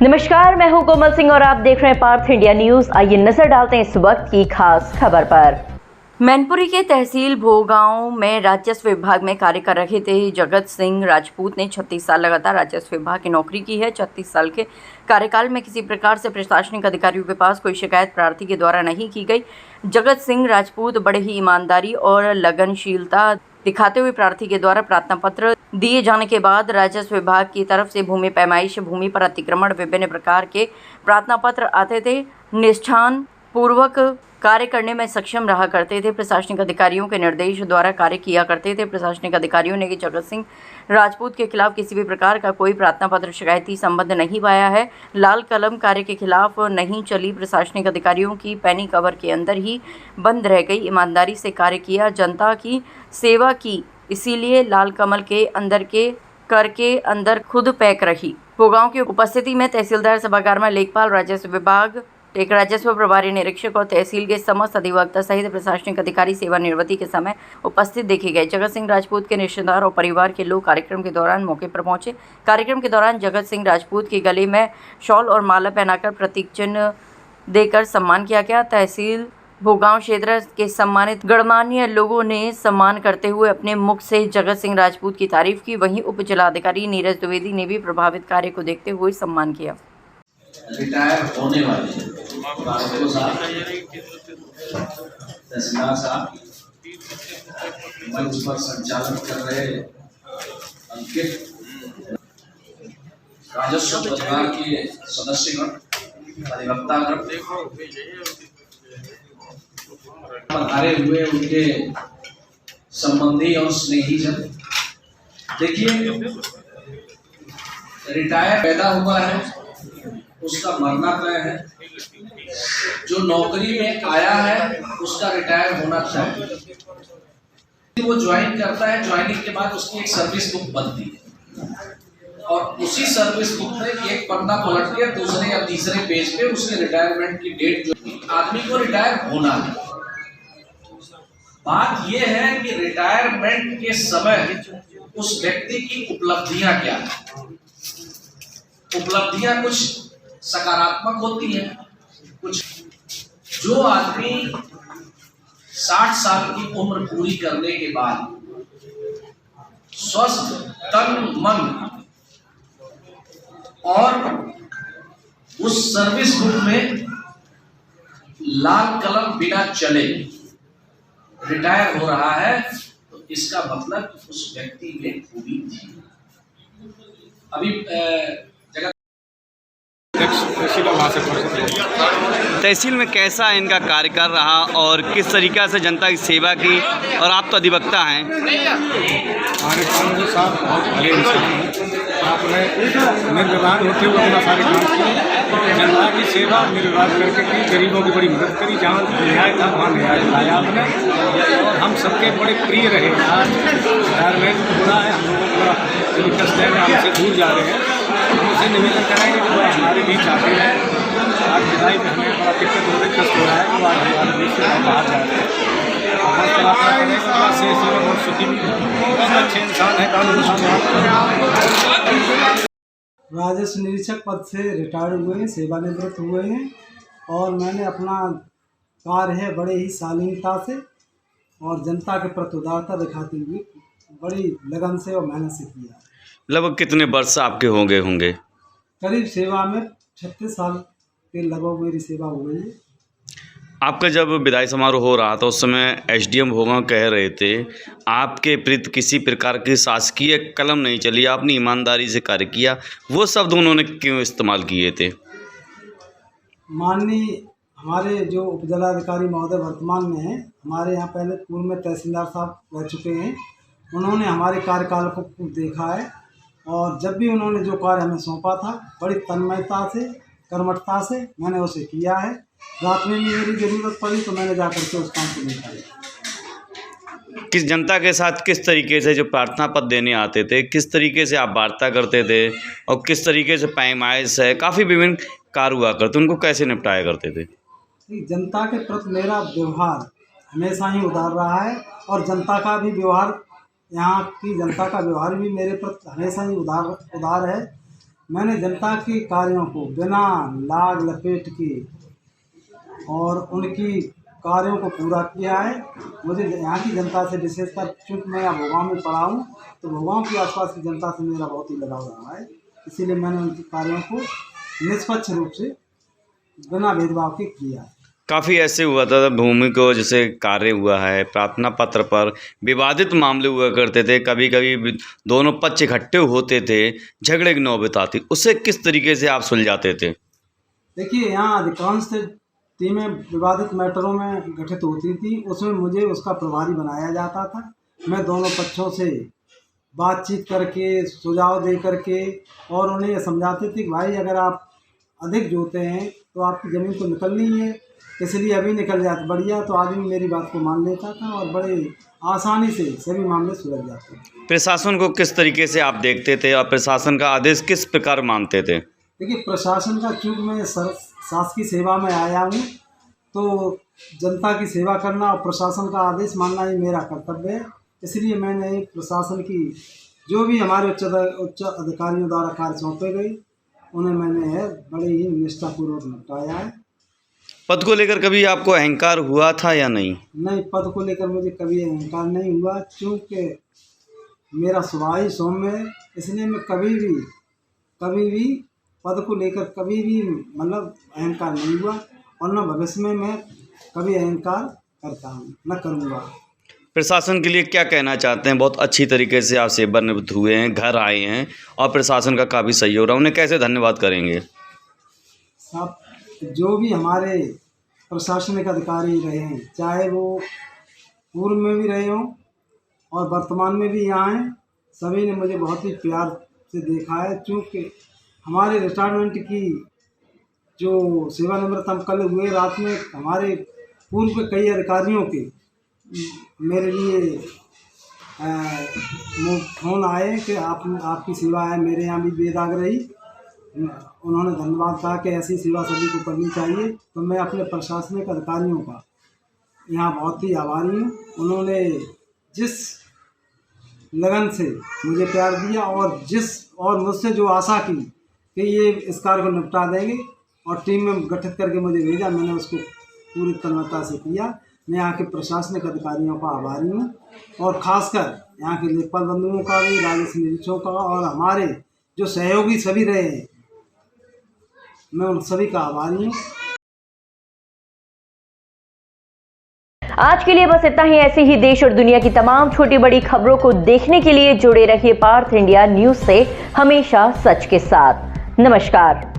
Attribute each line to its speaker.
Speaker 1: नमस्कार, मैं हूं कोमल सिंह और आप देख रहे हैं पार्थ इंडिया न्यूज। आइए नजर डालते हैं इस वक्त की खास खबर पर। मैनपुरी के तहसील भोगांव में राजस्व विभाग में कार्य कर रहे थे जगत सिंह राजपूत ने 36 साल लगातार राजस्व विभाग की नौकरी की है। 36 साल के कार्यकाल में किसी प्रकार से प्रशासनिक अधिकारियों के पास कोई शिकायत प्रार्थी के द्वारा नहीं की गई। जगत सिंह राजपूत बड़े ही ईमानदारी और लगनशीलता दिखाते हुए प्रार्थी के द्वारा प्रार्थना पत्र दिए जाने के बाद राजस्व विभाग की तरफ से भूमि पैमाइश, भूमि पर अतिक्रमण, विभिन्न प्रकार के प्रार्थना पत्र आते थे। निष्ठान पूर्वक कार्य करने में सक्षम रहा करते थे। प्रशासनिक अधिकारियों के निर्देश द्वारा कार्य किया करते थे। प्रशासनिक अधिकारियों ने जगत सिंह राजपूत के खिलाफ किसी भी प्रकार का कोई प्रार्थना पत्र शिकायती संबंध नहीं पाया है। लाल कलम कार्य के खिलाफ नहीं चली। प्रशासनिक अधिकारियों की पैनी कवर के अंदर ही बंद रह गई। ईमानदारी से कार्य किया, जनता की सेवा की, इसीलिए लाल कमल के अंदर के करके अंदर खुद पैक रही। भोगांव की उपस्थिति में तहसीलदार सभागार में लेखपाल, राजस्व विभाग, एक राजस्व प्रभारी निरीक्षक और तहसील के समस्त अधिवक्ता सहित प्रशासनिक अधिकारी सेवानिवृत्ति के समय उपस्थित देखे गए। जगत सिंह राजपूत के रिश्तेदार और परिवार के लोग कार्यक्रम के दौरान मौके पर पहुंचे। कार्यक्रम के दौरान जगत सिंह राजपूत के गले में शॉल और माला पहनाकर प्रतीक चिन्ह देकर सम्मान किया गया। तहसील भोगांव क्षेत्र के सम्मानित गणमान्य लोगों ने सम्मान करते हुए अपने मुख से जगत सिंह राजपूत की तारीफ की। वहीं उप जिलाधिकारी नीरज द्विवेदी ने भी प्रभावित कार्य को देखते हुए सम्मान किया।
Speaker 2: रिटायर होने वाले तहसीलदार साहब, मंच पर संचालन कर रहे अंकित, राजस्व विभाग के सदस्यगण, अधिवक्तागण, पधारे हुए उनके संबंधी और स्नेहीजन। देखिए, रिटायर पैदा हुआ है, उसका मरना तय है। जो नौकरी में आया है उसका रिटायर होना तय। वो ज्वाइन करता है, ज्वाइनिंग के बाद उसकी एक सर्विस बुक बनती है और उसी सर्विस बुक में एक पन्ना पलट के दूसरे या तीसरे पेज पे उसके रिटायरमेंट की डेट जो आदमी को रिटायर होना है। बात यह है कि रिटायरमेंट के समय उस व्यक्ति की उपलब्धियां क्या है। उपलब्धियां कुछ सकारात्मक होती है, कुछ जो आदमी 60 साल की उम्र पूरी करने के बाद स्वस्थ तन मन और उस सर्विस बुक में लाल कलम बिना चले रिटायर हो रहा है, तो इसका मतलब उस व्यक्ति में खूबी थी। अभी
Speaker 3: तहसील में कैसा इनका कार्यकाल रहा और किस तरीक़ा से जनता की सेवा की, और आप तो अधिवक्ता हैं।
Speaker 4: हमारे कानूनी साहब बहुत भले इंसान हैं। आपने निर्विवाद होते हुए अपना सारे काम किए, जनता की सेवा निर्विवाद करके की, गरीबों की बड़ी मदद करी। जहाँ न्याय था वहाँ न्याय दिलाया आपने, और हम सबके बड़े प्रिय रहे। आज रिटायरमेंट पूरा है, हम लोगों को बड़ा कष्ट है, हमसे दूर जा रहे हैं। हम उसे निवेदन करेंगे कि वो हमारे बीच आते हैं। आज विदाई में हमें बड़ा दिक्कत हो रही, कष्ट हो रहा है, वो आज हमारे बीच से हम बाहर जा रहे हैं। अच्छे इंसान है,
Speaker 5: राजस्व निरीक्षक पद से रिटायर्ड हुए हैं, सेवानिवृत्त हुए हैं, और मैंने अपना कार्य है बड़े ही शालीनता से और जनता के प्रति उदारता दिखाते हुए बड़ी लगन से और मेहनत से किया।
Speaker 3: लगभग कितने वर्ष आपके होंगे?
Speaker 5: करीब सेवा में 36 साल के लगभग मेरी सेवा हो गई है।
Speaker 3: आपका जब विदाई समारोह हो रहा था उस समय एसडीएम भोगांव कह रहे थे आपके प्रति किसी प्रकार की शासकीय कलम नहीं चली, आपने ईमानदारी से कार्य किया। वो शब्द उन्होंने क्यों इस्तेमाल किए थे?
Speaker 5: माननीय हमारे जो उपजिलाधिकारी महोदय वर्तमान में हैं, हमारे यहाँ पहले पूर्व में तहसीलदार साहब रह चुके हैं। उन्होंने हमारे कार्यकाल को देखा है और जब भी उन्होंने जो कार्य हमें सौंपा था बड़ी तन्मयता से, कर्मठता से मैंने उसे किया है। रात में भी मेरी ज़रूरत पड़ी तो मैंने जाकर के उस काम को निकाला।
Speaker 3: किस जनता के साथ किस तरीके से जो प्रार्थना पत्र देने आते थे, किस तरीके से आप वार्ता करते थे और किस तरीके से पैमाइश है, काफ़ी विभिन्न कार्य हुआ करते, उनको कैसे निपटाया करते थे?
Speaker 5: जनता के प्रति मेरा व्यवहार हमेशा ही उदार रहा है और जनता का भी व्यवहार, यहाँ की जनता का व्यवहार भी मेरे प्रति हमेशा ही उदार है। मैंने जनता के कार्यों को बिना लाग लपेट के और उनकी कार्यों को पूरा किया है। मुझे यहाँ की जनता से विशेषकर, चूँकि मैं यहाँ भोगांव में पढ़ा हूँ, तो भोगांव के आसपास की जनता से मेरा बहुत ही लगाव रहा है। इसीलिए मैंने उनके कार्यों को निष्पक्ष रूप से बिना भेदभाव के किया है।
Speaker 3: काफ़ी ऐसे हुआ था भूमि को जैसे कार्य हुआ है, प्रार्थना पत्र पर विवादित मामले हुआ करते थे, कभी कभी दोनों पक्ष इकट्ठे होते थे, झगड़े की नौबत आती, उसे किस तरीके से आप सुलझाते थे?
Speaker 5: देखिए, यहाँ अधिकांश टीमें विवादित मैटरों में गठित होती थी, उसमें मुझे उसका प्रभारी बनाया जाता था। मैं दोनों पक्षों से बातचीत करके, सुझाव दे करके और उन्हें ये समझाते थे कि भाई अगर आप अधिक जोते हैं तो आपकी ज़मीन तो निकलनी ही है, इसलिए अभी निकल जाते बढ़िया। तो आदमी मेरी बात को मान लेता था और बड़े आसानी से सभी मामले सुलझ जाते थे।
Speaker 3: प्रशासन को किस तरीके से आप देखते थे और प्रशासन का आदेश किस प्रकार मानते थे?
Speaker 5: देखिए, प्रशासन का, चूँकि मैं शासकीय सेवा में आया हूँ, तो जनता की सेवा करना और प्रशासन का आदेश मानना ही मेरा कर्तव्य है। इसलिए मैंने प्रशासन की जो भी हमारे उच्च अधिकारियों द्वारा कार्य सौंपे गए, उन्हें मैंने बड़े ही निष्ठापूर्वक निपटाया है।
Speaker 3: पद को लेकर कभी आपको अहंकार हुआ था या नहीं?
Speaker 5: नहीं, पद को लेकर मुझे कभी अहंकार नहीं हुआ, क्योंकि मेरा स्वभाव ही सौम्य है। इसलिए मैं कभी भी पद को लेकर कभी भी मतलब अहंकार नहीं हुआ, और न भविष्य में मैं कभी अहंकार करता हूँ, न करूँगा।
Speaker 3: प्रशासन के लिए क्या कहना चाहते हैं? बहुत अच्छी तरीके से आप सेवानिवृत्त हुए हैं, घर आए हैं और प्रशासन का काफ़ी सहयोग रहा, उन्हें कैसे धन्यवाद करेंगे?
Speaker 5: सब जो भी हमारे प्रशासनिक अधिकारी रहे हैं, चाहे वो पूर्व में भी रहे हों और वर्तमान में भी यहाँ हैं, सभी ने मुझे बहुत ही प्यार से देखा है। चूँकि हमारे रिटायरमेंट की जो सेवानिवृत्त हम कल हुए रात में, हमारे पूर्व के कई अधिकारियों के मेरे लिए फ़ोन आए कि आपकी सेवा है मेरे यहाँ भी बेदाग रही। उन्होंने धन्यवाद कहा कि ऐसी सेवा सभी को करनी चाहिए। तो मैं अपने प्रशासनिक अधिकारियों का यहाँ बहुत ही आभारी हूँ। उन्होंने जिस लगन से मुझे प्यार दिया और मुझसे जो आशा की कि ये इस कार्य को निपटा देंगे और टीम में गठित करके मुझे भेजा, मैंने उसको पूरी तन्मयता से किया। मैं यहाँ के प्रशासनिक अधिकारियों का आभारी हूँ, और ख़ासकर यहाँ के लेखपाल बंधुओं का भी, राजस्व निरीक्षकों का, और हमारे जो सहयोगी सभी रहे हैं, मैं उन सभी का आभारी हूँ।
Speaker 1: आज के लिए बस इतना ही। ऐसे ही देश और दुनिया की तमाम छोटी बड़ी खबरों को देखने के लिए जुड़े रहिए पार्थ इंडिया न्यूज़ से, हमेशा सच के साथ। नमस्कार।